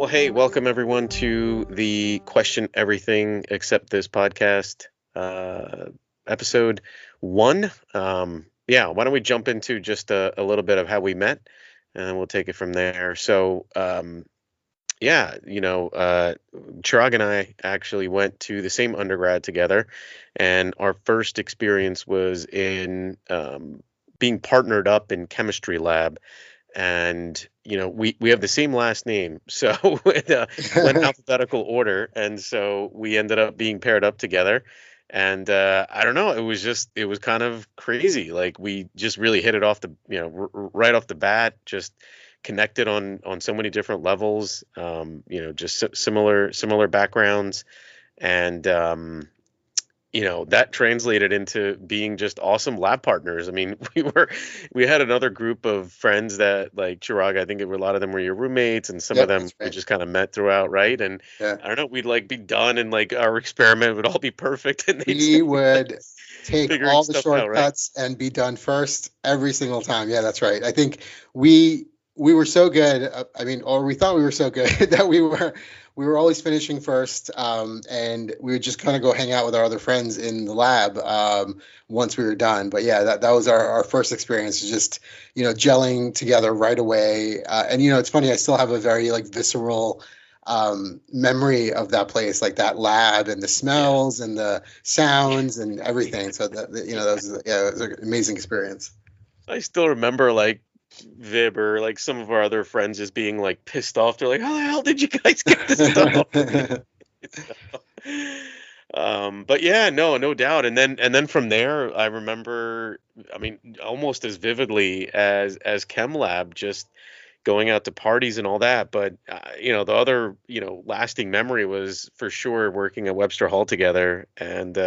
Well, hey, welcome everyone to the Question Everything Except This podcast, uh, episode one. Yeah, why don't we jump into just a little bit of how we met, and then we'll take it from there. Yeah, Chirag and I actually went to the same undergrad together, and our first experience was in being partnered up in chemistry lab. And we have the same last name, so it went alphabetical order, and so we ended up being paired up together. And I don't know, it was kind of crazy. Like, we just really hit it off the right off the bat, just connected on so many different levels. Just similar backgrounds, and that translated into being just awesome lab partners. I mean, we had another group of friends that, like Chirag, I think a lot of them were your roommates, and some of Yep, them that's we right. just kind of met throughout, right? And Yeah. I don't know, we'd like be done, and like our experiment would all be perfect, and they'd We still be like would take figuring all the stuff out, right? shortcuts and be done first every single time. Yeah, that's right. I think we we were so good. I mean, or we thought we were so good that we were always finishing first, and we would just kind of go hang out with our other friends in the lab once we were done. But yeah, that was our first experience, just gelling together right away. And it's funny. I still have a very like visceral memory of that place, like that lab and the Yeah. smells and the sounds and everything. So that was, yeah, it was an amazing experience. I still remember, like, Vib or like some of our other friends just being like pissed off. They're like, "How the hell did you guys get this stuff?" But yeah, no doubt. And then from there, I remember, I mean, almost as vividly as Chem Lab, just going out to parties and all that. But the other, lasting memory was for sure working at Webster Hall together, and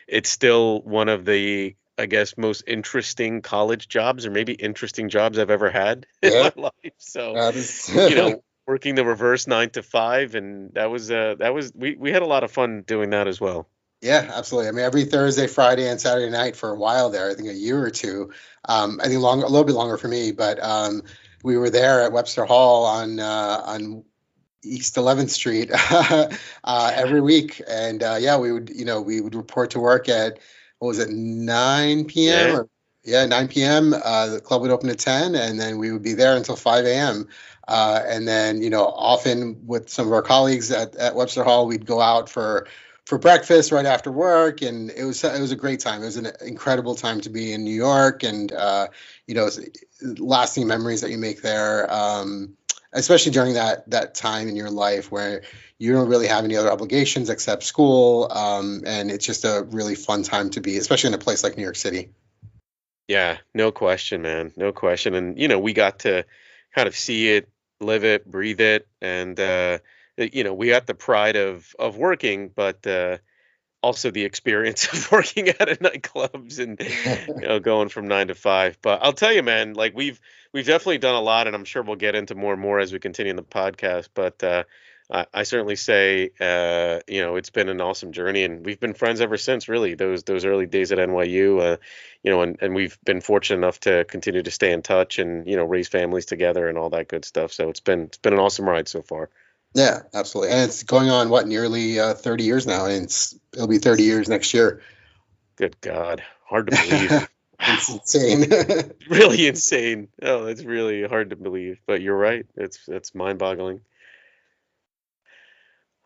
it's still one of the, I guess, most interesting college jobs, or maybe interesting jobs I've ever had in Yeah, my life. So, that is. working the reverse 9 to 5, and that was we had a lot of fun doing that as well. Yeah, absolutely. I mean, every Thursday, Friday, and Saturday night for a while there, I think a year or two. I think a little bit longer for me, but we were there at Webster Hall on East 11th Street Yeah. every week, and yeah, we would report to work at, what was it, 9 p.m. Yeah. or yeah, 9 p.m. The club would open at 10, and then we would be there until 5 a.m. And then often with some of our colleagues at Webster Hall, we'd go out for breakfast right after work, and it was a great time. It was an incredible time to be in New York, and lasting memories that you make there. Especially during that time in your life where you don't really have any other obligations except school, and it's just a really fun time to be, especially in a place like New York City. Yeah, no question, man. No question. And we got to kind of see it, live it, breathe it, and we got the pride of working, but also the experience of working at a nightclubs, and going from 9 to 5. But I'll tell you, man, like, we've definitely done a lot, and I'm sure we'll get into more and more as we continue in the podcast. But I certainly say, it's been an awesome journey, and we've been friends ever since. Really, those early days at NYU, and we've been fortunate enough to continue to stay in touch, and raise families together and all that good stuff. So it's been an awesome ride so far. Yeah, absolutely. And it's going on, what, nearly 30 years now, and it'll be 30 years next year. Good God, hard to believe. It's Wow. insane. Really insane. Oh, that's really hard to believe, but you're right. It's mind-boggling.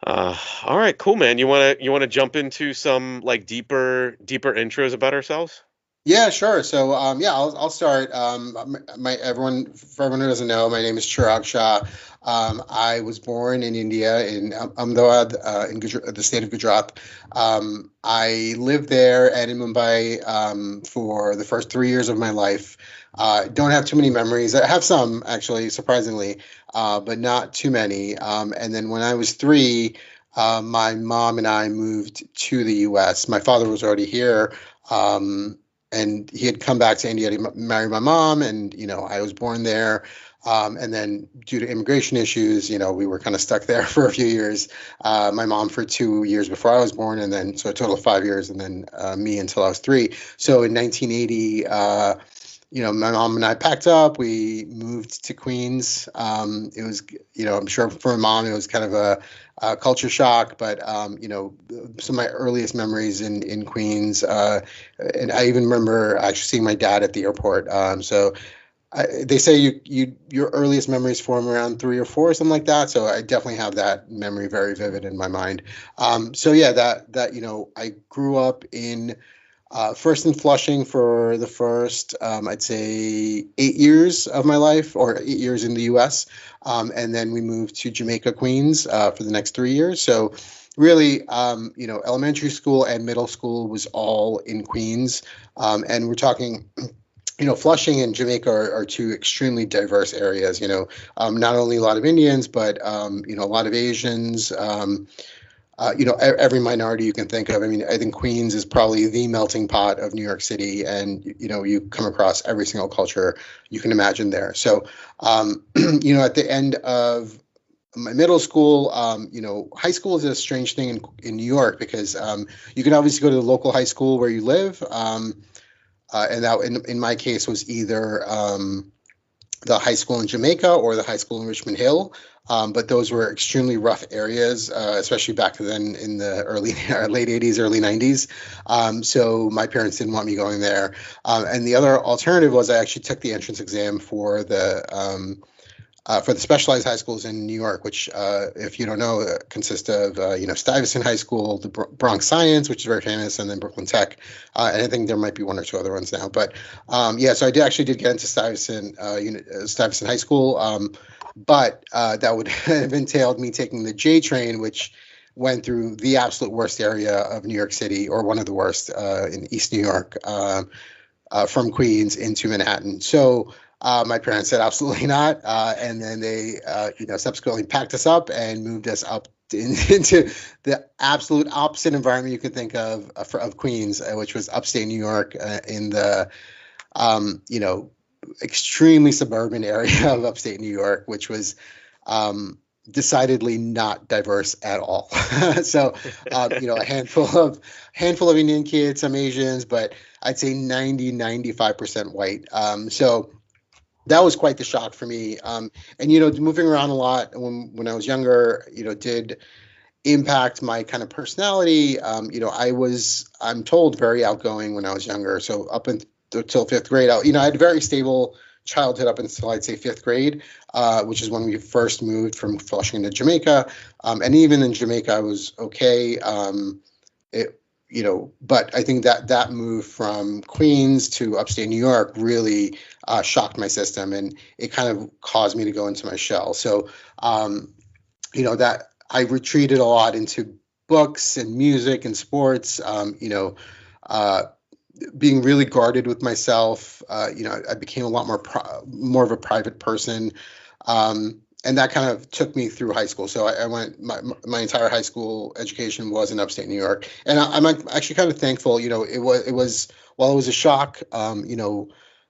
All right, cool, man. You wanna jump into some, like, deeper intros about ourselves? Yeah, sure. So, yeah, I'll start. My everyone For everyone who doesn't know, my name is Chirag Shah. I was born in India in Ahmedabad, in the state of Gujarat. I lived there and in Mumbai for the first 3 years of my life. Don't have too many memories. I have some, actually, surprisingly, but not too many. And then when I was three, my mom and I moved to the U.S. My father was already here. Um, and he had come back to India to marry my mom, and I was born there. And then due to immigration issues, we were kind of stuck there for a few years. My mom for 2 years before I was born, and then so a total of 5 years, and then me until I was three. So in 1980, my mom and I packed up. We moved to Queens. It was, I'm sure for my mom, it was kind of a culture shock, but, some of my earliest memories in Queens. And I even remember actually seeing my dad at the airport. They say your earliest memories form around 3 or 4, something like that. So I definitely have that memory very vivid in my mind. So yeah, that I grew up in first in Flushing for the first, I'd say, 8 years of my life, or 8 years in the U.S. And then we moved to Jamaica, Queens, for the next 3 years. So really, elementary school and middle school was all in Queens. And we're talking, Flushing and Jamaica are two extremely diverse areas. Not only a lot of Indians, but a lot of Asians. Every minority you can think of. I mean, I think Queens is probably the melting pot of New York City, and you come across every single culture you can imagine there. So, at the end of my middle school, high school is a strange thing in New York because you can obviously go to the local high school where you live, and that in my case was either the high school in Jamaica or the high school in Richmond Hill. But those were extremely rough areas, especially back then in the late 80s, early 90s. So my parents didn't want me going there. And the other alternative was I actually took the entrance exam for the specialized high schools in New York, which, if you don't know, consist of, Stuyvesant High School, the Bronx Science, which is very famous, and then Brooklyn Tech. And I think there might be one or two other ones now. But so I did get into Stuyvesant High School, but that would have entailed me taking the J train, which went through the absolute worst area of New York City, or one of the worst, in East New York, from Queens into Manhattan. So my parents said absolutely not, and then they, subsequently packed us up and moved us up into the absolute opposite environment you could think of Queens, which was upstate New York, in the extremely suburban area of upstate New York, which was decidedly not diverse at all. So, a handful of Indian kids, some Asians, but I'd say 95% white. So that was quite the shock for me. And moving around a lot when I was younger, did impact my kind of personality. I'm told, very outgoing when I was younger. So up until fifth grade, I had a very stable childhood up until, I'd say, fifth grade, which is when we first moved from Flushing to Jamaica. And even in Jamaica, I was okay. But I think that move from Queens to upstate New York really shocked my system, and it kind of caused me to go into my shell. So, that I retreated a lot into books and music and sports. Being really guarded with myself. I became a lot more of a private person. And that kind of took me through high school. So I went, my entire high school education was in upstate New York, and I'm actually kind of thankful. While it was a shock.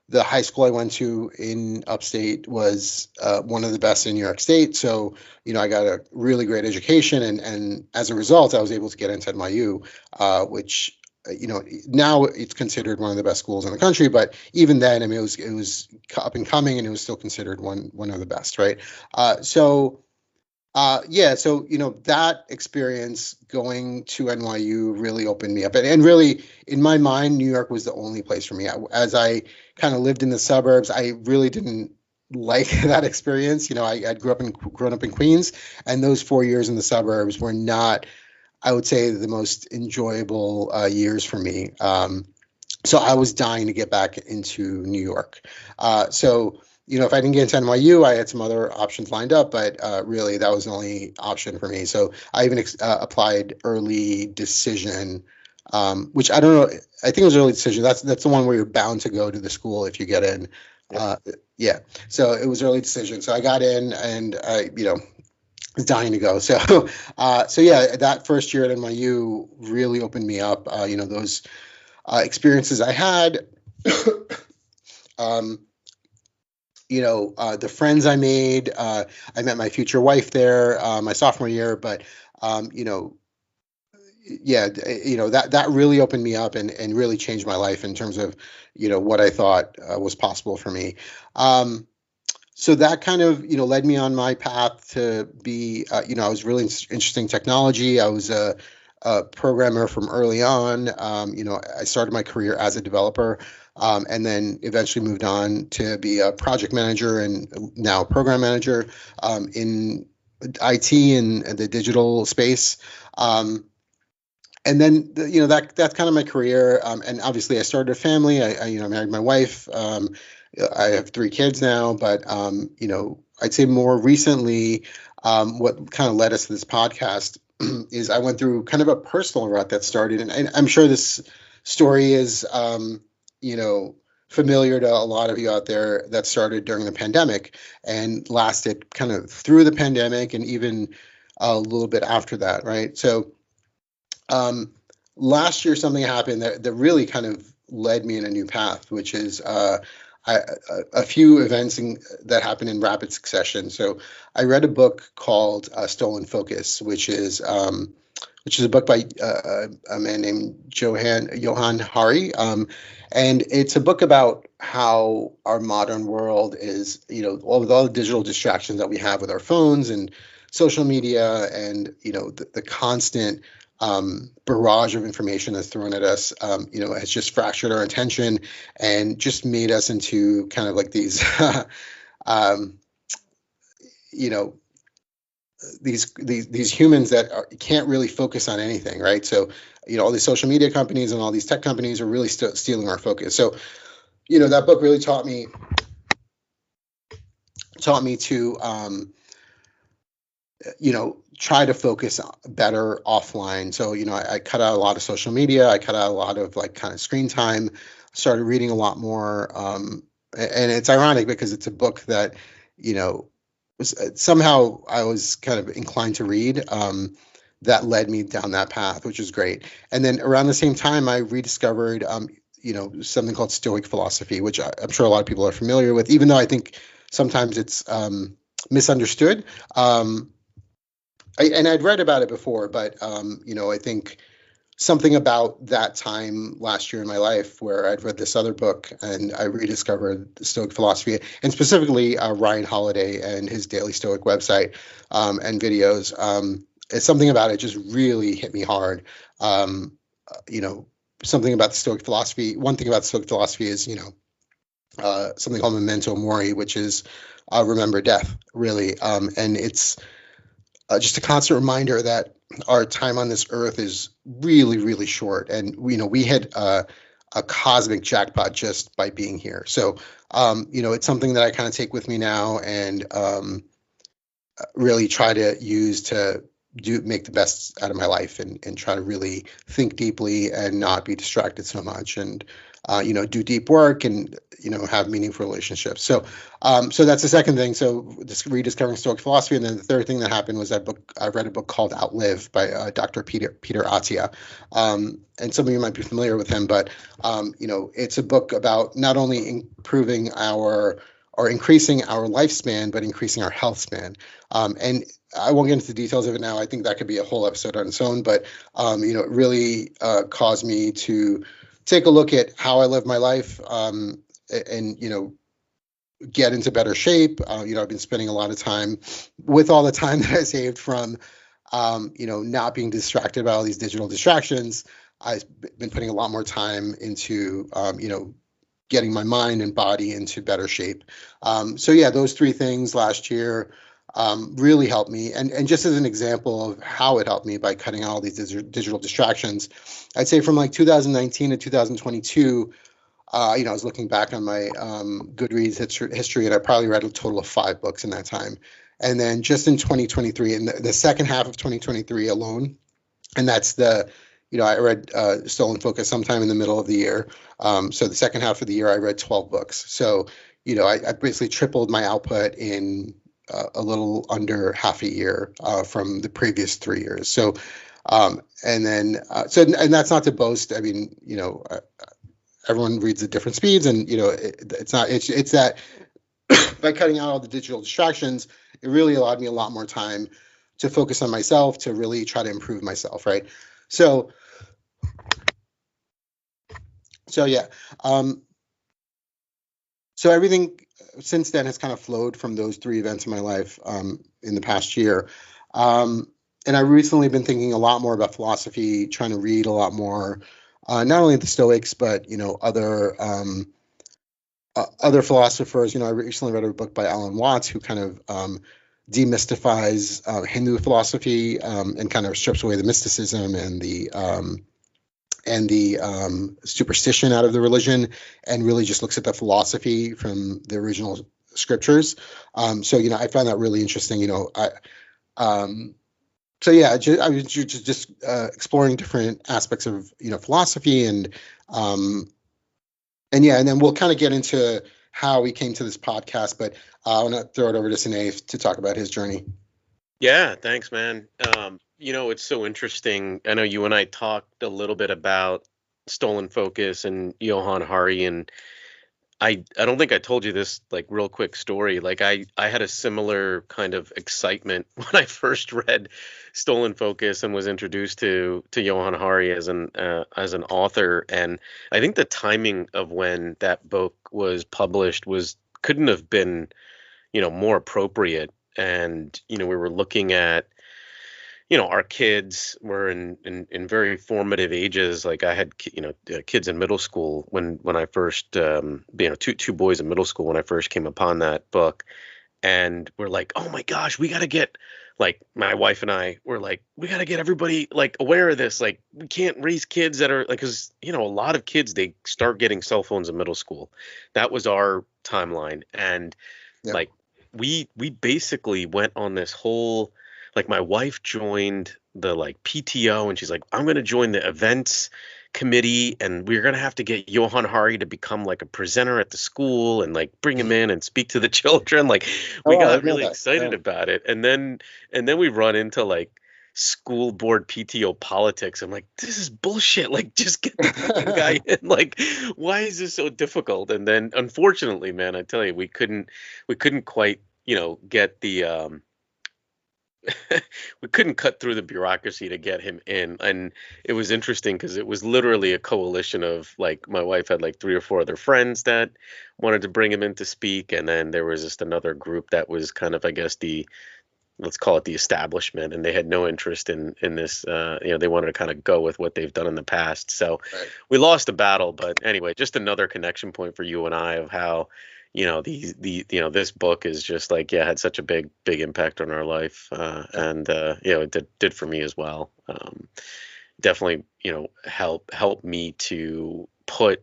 The high school I went to in upstate was one of the best in New York State. So I got a really great education, and as a result, I was able to get into NYU, which now it's considered one of the best schools in the country, but even then, I mean, it was up and coming, and it was still considered one of the best, right? So that experience going to NYU really opened me up, and really, in my mind, New York was the only place for me. As I kind of lived in the suburbs, I really didn't like that experience. I'd grown up in Queens, and those 4 years in the suburbs were not, I would say, the most enjoyable years for me. So I was dying to get back into New York. So, if I didn't get into NYU, I had some other options lined up, but really that was the only option for me. So I even applied early decision, which I don't know. I think it was early decision. That's the one where you're bound to go to the school if you get in. Yeah. So it was early decision. So I got in, and I, was dying to go. So, that first year at NYU really opened me up. Those experiences I had, the friends I made. I met my future wife there, my sophomore year, but yeah, that really opened me up and really changed my life in terms of, what I thought was possible for me. Um, so that kind of, led me on my path to be, I was really interested in technology. I was a programmer from early on. I started my career as a developer, and then eventually moved on to be a project manager and now a program manager in IT and the digital space. Um, and then that's kind of my career. And obviously I started a family. I married my wife. I have 3 kids now, but I'd say more recently, what kind of led us to this podcast is I went through kind of a personal rut that started, and I'm sure this story is you know familiar to a lot of you out there, that started during the pandemic and lasted kind of through the pandemic and even a little bit after that, right? So um, last year, something happened that really kind of led me in a new path, which is a few events that happened in rapid succession. So I read a book called Stolen Focus, which is a book by a man named Johan Hari. And it's a book about how our modern world is, with all the digital distractions that we have with our phones and social media, and the constant barrage of information that's thrown at us, has just fractured our attention and just made us into kind of like these, um, you know, these humans that can't really focus on anything, right? So, all these social media companies and all these tech companies are really stealing our focus. So, that book really taught me to try to focus better offline. So, I cut out a lot of social media. I cut out a lot of like kind of screen time, started reading a lot more. And it's ironic because it's a book that, you know, somehow I was kind of inclined to read. That led me down that path, which is great. And then around the same time, I rediscovered, something called Stoic philosophy, which I'm sure a lot of people are familiar with, even though I think sometimes it's misunderstood. And I'd read about it before, but I think something about that time last year in my life where I'd read this other book and I rediscovered the Stoic philosophy, and specifically Ryan Holiday and his Daily Stoic website and videos. It's something about it just really hit me hard. Um, you know, Something about the Stoic philosophy. One thing about the Stoic philosophy is, something called memento mori, which is remember death, really. And it's just a constant reminder that our time on this earth is really, really short, and we hit a cosmic jackpot just by being here. So, it's something that I kind of take with me now, and really try to use to make the best out of my life, and try to really think deeply and not be distracted so much, and do deep work, and have meaningful relationships. So that's the second thing. So just rediscovering Stoic philosophy, and then the third thing that happened was I read a book called Outlive by Dr. Peter Attia. And some of you might be familiar with him, but it's a book about not only improving our or increasing our lifespan, but increasing our health span. And I won't get into the details of it now. I think that could be a whole episode on its own, but it really caused me to take a look at how I live my life, and get into better shape. I've been spending a lot of time, with all the time that I saved from not being distracted by all these digital distractions. I've been putting a lot more time into getting my mind and body into better shape. So yeah, those three things last year really helped me. And just as an example of how it helped me by cutting out all these digital distractions, I'd say from like 2019 to 2022, I was looking back on my Goodreads history, and I probably read a total of 5 books in that time. And then just in 2023, in the second half of 2023 alone, and that's I read Stolen Focus sometime in the middle of the year. So the second half of the year, I read 12 books. So, I basically tripled my output in a little under half a year from the previous 3 years. So, and that's not to boast. I mean, everyone reads at different speeds, and it's that by cutting out all the digital distractions, it really allowed me a lot more time to focus on myself, to really try to improve myself, right? So so yeah. Um, so everything since then has kind of flowed from those three events in my life in the past year. Um, and I recently been thinking a lot more about philosophy, trying to read a lot more, not only the Stoics, but other philosophers. I recently read a book by Alan Watts who kind of demystifies Hindu philosophy and kind of strips away the mysticism and the superstition out of the religion, and really just looks at the philosophy from the original scriptures. So I find that really interesting. Um, so yeah, I was just exploring different aspects of philosophy um, and yeah, and then we'll kind of get into how we came to this podcast. But I want to throw it over to Sinead to talk about his journey. Yeah, thanks, man. It's so interesting. I know you and I talked a little bit about Stolen Focus and Johann Hari, and I don't think I told you this like real quick story. Like I had a similar kind of excitement when I first read Stolen Focus and was introduced to Johann Hari as an author, and I think the timing of when that book was published was couldn't have been, more appropriate. And we were looking at, our kids were in very formative ages. Like I had, kids in middle school when I first, two boys in middle school when I first came upon that book, and we're like, oh my gosh, we got to get, like, my wife and I were like, we got to get everybody like aware of this. Like, we can't raise kids that are like, because a lot of kids, they start getting cell phones in middle school. That was our timeline, and Yep. like we basically went on this whole, like, my wife joined the like PTO, and she's like, I'm going to join the events committee, and we're going to have to get Johan Hari to become like a presenter at the school and like bring him in and speak to the children. Like, we Oh, I got didn't know really that. excited Yeah. about it, and then we run into like school board PTO politics. I'm like, this is bullshit. Like, just get the fucking guy in. Like, why is this so difficult? And then, unfortunately, man, I tell you, we couldn't quite, get the we couldn't cut through the bureaucracy to get him in. And it was interesting because it was literally a coalition of, like, my wife had like three or four other friends that wanted to bring him in to speak, and then there was just another group that was kind of, I guess, the, let's call it, the establishment, and they had no interest in this. They wanted to kind of go with what they've done in the past. So Right. we lost the battle. But anyway, just another connection point for you and I of how, this book is just like, yeah, had such a big impact on our life, Yeah. and it did for me as well. Definitely, help me to put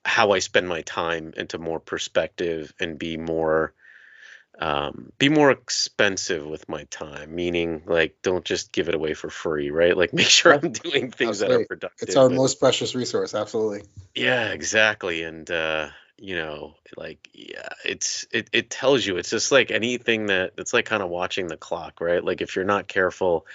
how I spend my time into more perspective and be more expensive with my time, meaning, like, don't just give it away for free, right? Like, make sure Yep. I'm doing things that are Absolutely. It's our productive. And most precious resource. Absolutely. yeah, exactly. And like, yeah, it tells you, it's just like anything that it's like kind of watching the clock, right? Like, if you're not careful,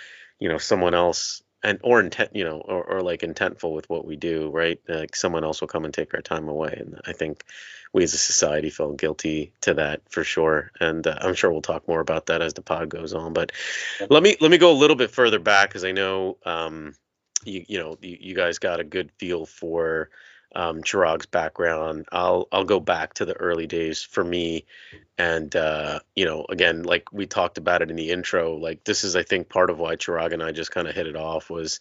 someone else, and or intent, or like intentful with what we do, right? Like, someone else will come and take our time away. And I think we as a society feel guilty to that for sure. And I'm sure we'll talk more about that as the pod goes on. But Yep. let me go a little bit further back, because I know, you guys got a good feel for Chirag's background. I'll go back to the early days for me, and again, like we talked about it in the intro, like, this is, I think, part of why Chirag and I just kind of hit it off was,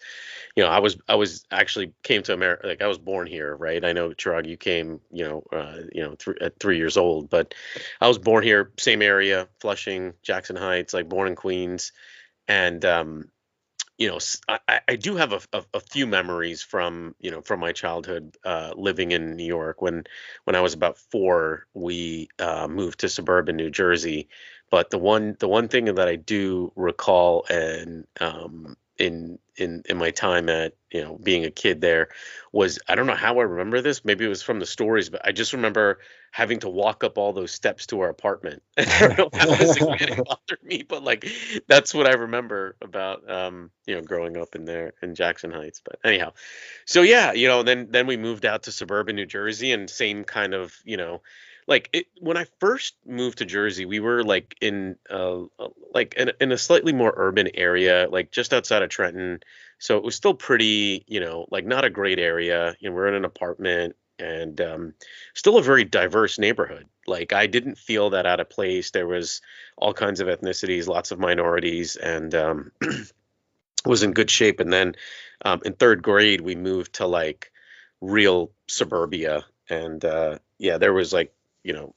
I was actually came to America, like, I was born here, right? I know, Chirag, you came, at 3 years old, but I was born here, same area, Flushing, Jackson Heights, like, born in Queens. And I do have a few memories from my childhood, living in New York. When I was about four, we moved to suburban New Jersey. But the one thing that I do recall, and in my time at, being a kid there, was, I don't know how I remember this. Maybe it was from the stories, but I just remember having to walk up all those steps to our apartment. And I don't know how as a kid it bothered me, but, like, that's what I remember about, growing up in there in Jackson Heights. But anyhow, so yeah, then we moved out to suburban New Jersey, and same kind of, like, when I first moved to Jersey, we were like in, like, in a slightly more urban area, like just outside of Trenton, So it was still pretty, like not a great area. We're in an apartment, and still a very diverse neighborhood. Like I didn't feel that out of place. There was all kinds of ethnicities, lots of minorities, and was in good shape. And then in third grade, we moved to like real suburbia, and yeah, there was like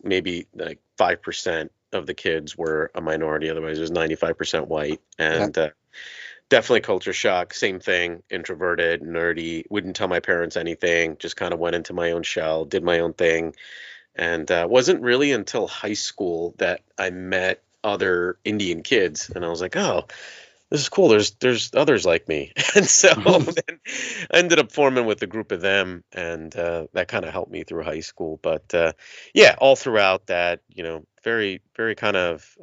maybe like 5% of the kids were a minority. Otherwise, it was 95% white, Yeah. and definitely culture shock. Same thing, introverted, nerdy, wouldn't tell my parents anything, just kind of went into my own shell, did my own thing. And wasn't really until high school that I met other Indian kids, and I was like, oh, this is cool. There's others like me, and so then I ended up forming with a group of them, and that kind of helped me through high school. But yeah, all throughout that, very very kind of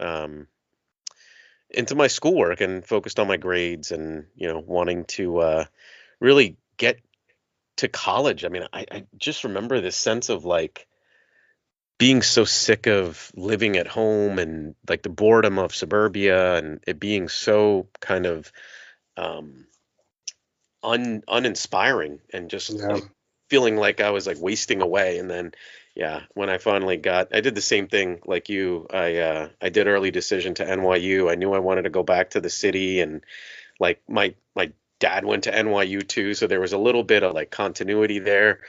into my schoolwork and focused on my grades, and wanting to really get to college. I mean, I just remember this sense of like being so sick of living at home and like the boredom of suburbia, and it being so kind of um uninspiring, and just Yeah. like feeling like I was like wasting away. And then yeah, when I finally I did the same thing like you. I did early decision to NYU. I knew I wanted to go back to the city, and like my dad went to NYU too, so there was a little bit of like continuity there.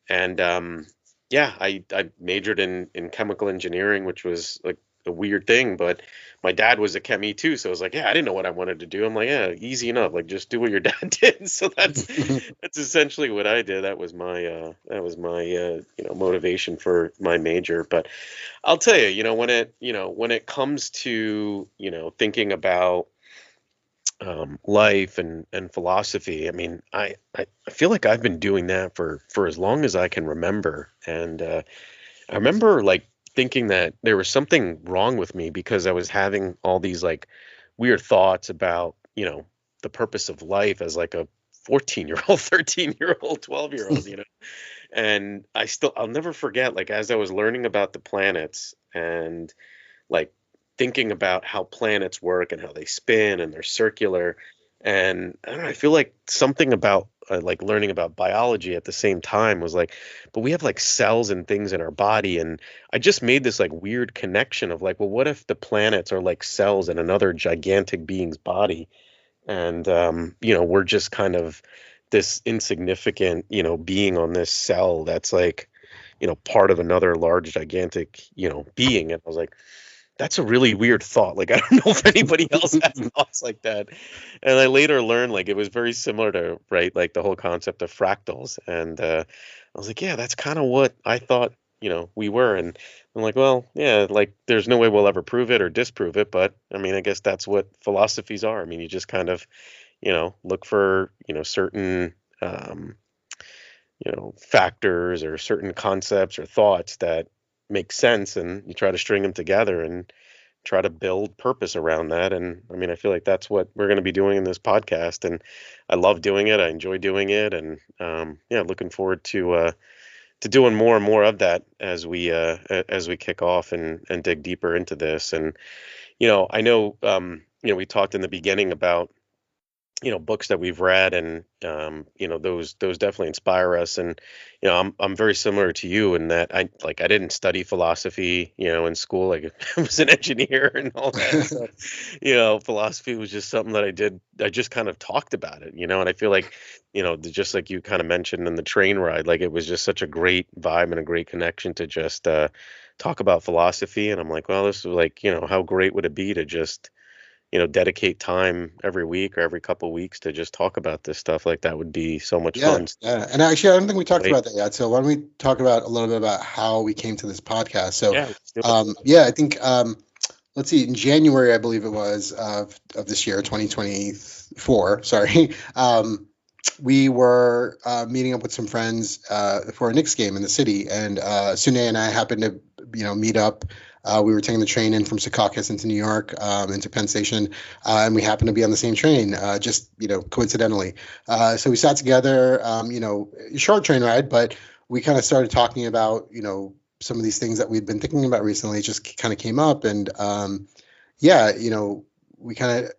And yeah, I majored in chemical engineering, which was like a weird thing, but my dad was a chemie too, so I was like, yeah, I didn't know what I wanted to do. I'm like, yeah, easy enough, like just do what your dad did. So that's essentially what I did. That was my motivation for my major. But I'll tell you, when it comes to thinking about life and philosophy. I mean, I feel like I've been doing that for as long as I can remember. And I remember like thinking that there was something wrong with me because I was having all these like weird thoughts about, the purpose of life as like a 14-year-old, 13-year-old, 12-year-old. And I'll never forget, like, as I was learning about the planets and like thinking about how planets work and how they spin and they're circular. And I don't know, I feel like something about like learning about biology at the same time was like, but we have like cells and things in our body. And I just made this like weird connection of like, well, what if the planets are like cells in another gigantic being's body? And, we're just kind of this insignificant, being on this cell that's like, part of another large, gigantic, being. And I was like, that's a really weird thought. Like, I don't know if anybody else has thoughts like that. And I later learned like it was very similar to, right, like the whole concept of fractals. And I was like, yeah, that's kind of what I thought, we were. And I'm like, well, yeah, like there's no way we'll ever prove it or disprove it. But I mean, I guess that's what philosophies are. I mean, you just kind of, look for, certain, factors or certain concepts or thoughts that make sense, and you try to string them together and try to build purpose around that. And I mean, I feel like that's what we're going to be doing in this podcast, and I love doing it. I enjoy doing it, and yeah, looking forward to doing more and more of that as we kick off and dig deeper into this. And I know we talked in the beginning about books that we've read, and those definitely inspire us. And I'm very similar to you in that I didn't study philosophy in school. Like I was an engineer and all that. So philosophy was just something that I just kind of talked about it. And I feel like just like you kind of mentioned in the train ride, like it was just such a great vibe and a great connection to just talk about philosophy. And I'm like, well, this is like, how great would it be to just dedicate time every week or every couple weeks to just talk about this stuff. Like that would be so much Yeah, fun. yeah. And actually, I don't think we talked Right? about that yet. So why don't we talk about a little bit about how we came to this podcast? So, Yeah, let's do it. yeah, I think let's see, in January, I believe it was of this year, 2024. Sorry, we were meeting up with some friends for a Knicks game in the city, and Sunay and I happened to, meet up. We were taking the train in from Secaucus into New York, into Penn Station, and we happened to be on the same train, just coincidentally. So we sat together, short train ride, but we kind of started talking about some of these things that we'd been thinking about recently. It just kind of came up, and yeah, we kind of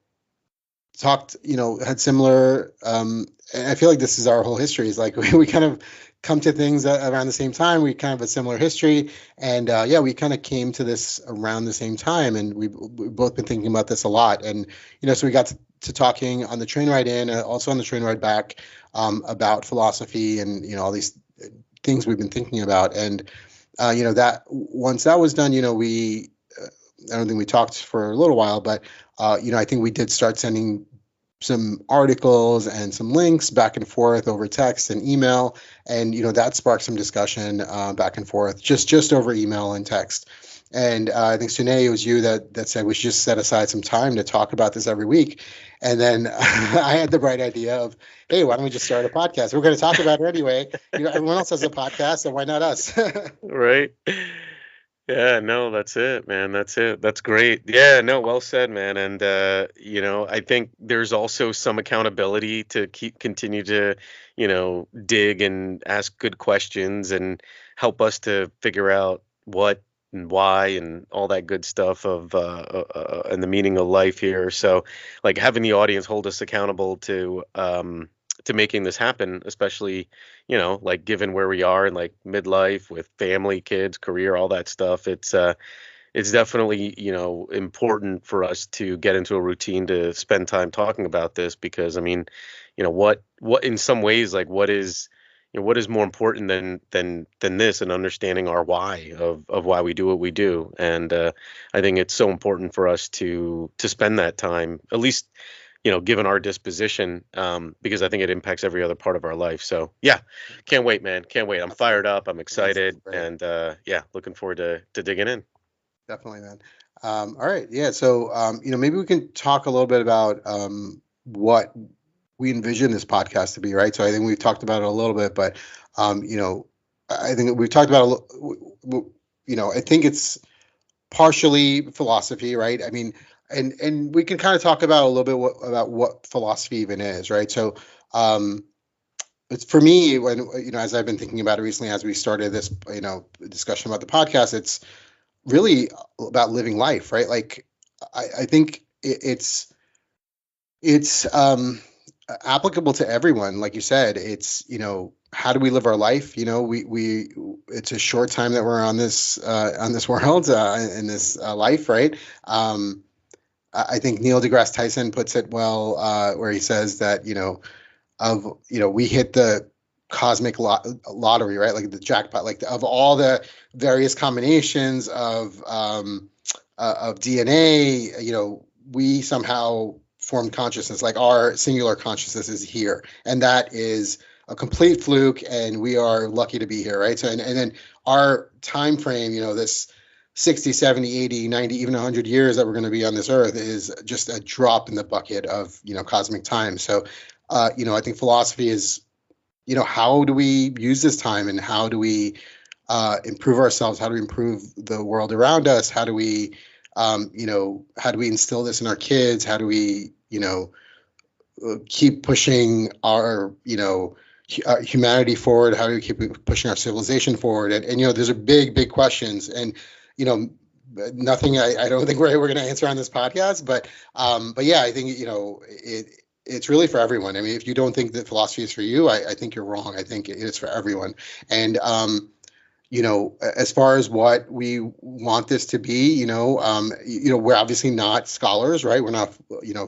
talked, had similar. And I feel like this is our whole history. Is like we kind of come to things around the same time. We kind of have a similar history, and yeah, we kind of came to this around the same time, and we've both been thinking about this a lot. And so we got to talking on the train ride in, also on the train ride back, about philosophy and all these things we've been thinking about. And that once that was done, we I don't think we talked for a little while, but I think we did start sending some articles and some links back and forth over text and email, and that sparked some discussion back and forth, just over email and text. And I think Sunay, it was you that said we should just set aside some time to talk about this every week. And then I had the bright idea of, hey, why don't we just start a podcast? We're going to talk about it anyway. Everyone else has a podcast, so why not us? Right. Yeah, no, that's it, man. That's it. That's great. Yeah, no, well said, man. And I think there's also some accountability to continue to, dig and ask good questions and help us to figure out what and why and all that good stuff of and the meaning of life here. So, like having the audience hold us accountable to making this happen, especially like given where we are in like midlife with family, kids, career, all that stuff. It's definitely, important for us to get into a routine to spend time talking about this because I mean, what in some ways like what is more important than this and understanding our why of why we do what we do. And I think it's so important for us to spend that time, at least given our disposition, because I think it impacts every other part of our life. So yeah, can't wait, man. Can't wait. I'm fired up. I'm That sounds excited, great. and yeah, looking forward to digging in. Definitely, man. All right, yeah. So, maybe we can talk a little bit about what we envision this podcast to be, right? So, I think we've talked about it a little bit, but I think we've talked about I think it's partially philosophy, right? I mean, and we can kind of talk about a little bit about what philosophy even is, right? So, um, it's for me when as I've been thinking about it recently, as we started this discussion about the podcast, it's really about living life, right? Like I think it's applicable to everyone. Like you said, it's how do we live our life? We it's a short time that we're on this world in this life, right? I think Neil deGrasse Tyson puts it well, where he says that we hit the cosmic lottery, right? Like the jackpot, like of all the various combinations of DNA, we somehow formed consciousness, like our singular consciousness is here, and that is a complete fluke, and we are lucky to be here, right? So, and then our time frame, this 60, 70, 80, 90, even 100 years that we're going to be on this earth is just a drop in the bucket of cosmic time. So I think philosophy is, how do we use this time, and how do we improve ourselves? How do we improve the world around us? How do we instill this in our kids? How do we, keep pushing our, humanity forward? How do we keep pushing our civilization forward? And those are big, big questions. And, you know, nothing I don't think we're going to answer on this podcast, but yeah, I think, it's really for everyone. I mean, if you don't think that philosophy is for you, I think you're wrong. I think it is for everyone. And, as far as what we want this to be, we're obviously not scholars, right? We're not,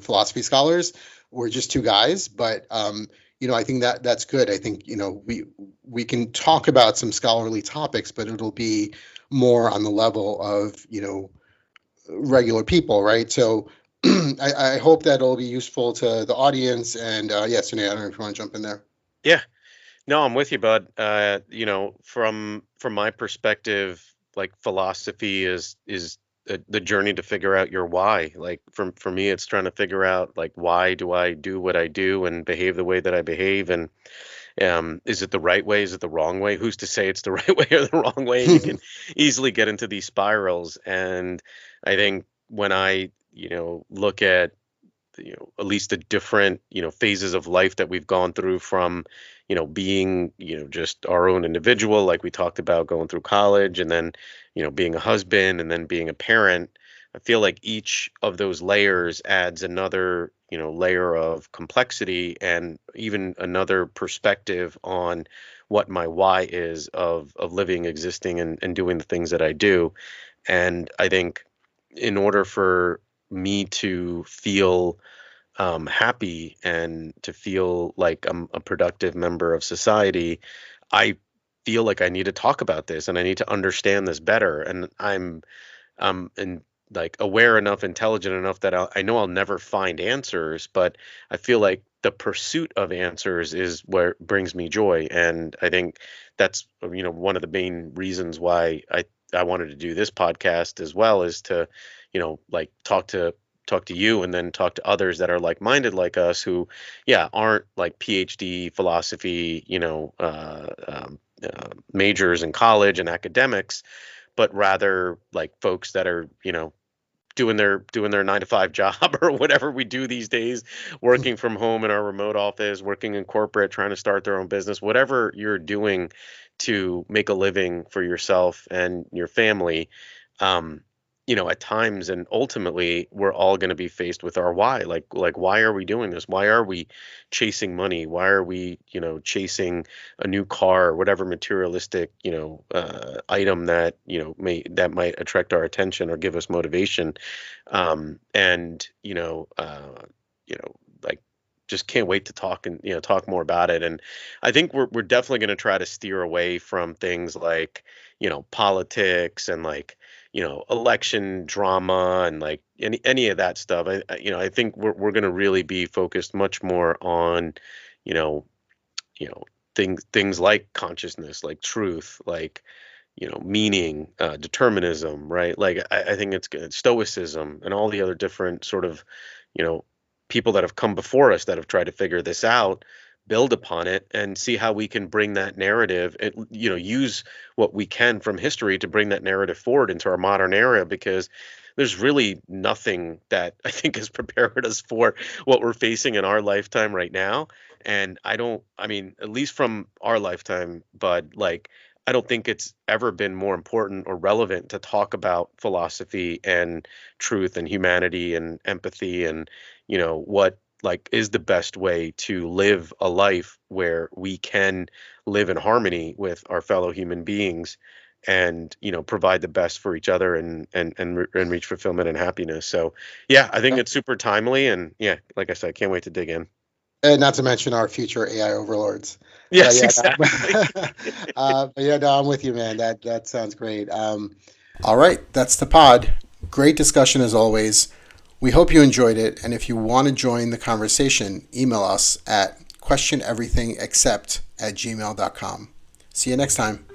philosophy scholars. We're just two guys, but, I think that that's good. I think, we can talk about some scholarly topics, but it'll be more on the level of, regular people, right? So I hope that it'll be useful to the audience. And yes, Sunay, I don't know if you want to jump in there. Yeah, no, I'm with you, bud. From my perspective, like philosophy is the journey to figure out your why. Like for me, it's trying to figure out like why do I do what I do and behave the way that I behave, and is it the right way? Is it the wrong way? Who's to say it's the right way or the wrong way? And you can easily get into these spirals. And I think when I look at at least the different phases of life that we've gone through, from being just our own individual, like we talked about, going through college, and then being a husband, and then being a parent, I feel like each of those layers adds another, layer of complexity and even another perspective on what my why is of living, existing, and doing the things that I do. And I think in order for me to feel happy and to feel like I'm a productive member of society, I feel like I need to talk about this and I need to understand this better. And and like aware enough, intelligent enough that I know I'll never find answers, but I feel like the pursuit of answers is where brings me joy. And I think that's one of the main reasons why I wanted to do this podcast as well, is to like talk to you and then talk to others that are like-minded like us, who aren't like PhD philosophy majors in college and academics, but rather like folks that are, doing their 9 to 5 job or whatever we do these days, working from home in our remote office, working in corporate, trying to start their own business, whatever you're doing to make a living for yourself and your family. Um, at times and ultimately we're all going to be faced with our why. Like why are we doing this? Why are we chasing money? Why are we, chasing a new car or whatever materialistic, item that, that might attract our attention or give us motivation? And like just can't wait to talk and talk more about it. And I think we're definitely going to try to steer away from things like politics and like election drama and like any of that stuff. I think we're going to really be focused much more on you know you know things like consciousness, like truth, like meaning, determinism, right? Like I think it's good, stoicism, and all the other different sort of, you know, people that have come before us that have tried to figure this out, build upon it, and see how we can bring that narrative, and use what we can from history to bring that narrative forward into our modern era, because there's really nothing that I think has prepared us for what we're facing in our lifetime right now. And I mean, at least from our lifetime, but like I don't think it's ever been more important or relevant to talk about philosophy and truth and humanity and empathy and, what like is the best way to live a life where we can live in harmony with our fellow human beings and, provide the best for each other and reach fulfillment and happiness. So, yeah, I think it's super timely, and yeah, like I said, I can't wait to dig in. And not to mention our future AI overlords. But Yes, yeah, exactly. but yeah, no, I'm with you, man. That sounds great. All right, that's the pod. Great discussion as always. We hope you enjoyed it, and if you want to join the conversation, email us at questioneverythingexcept@gmail.com. See you next time.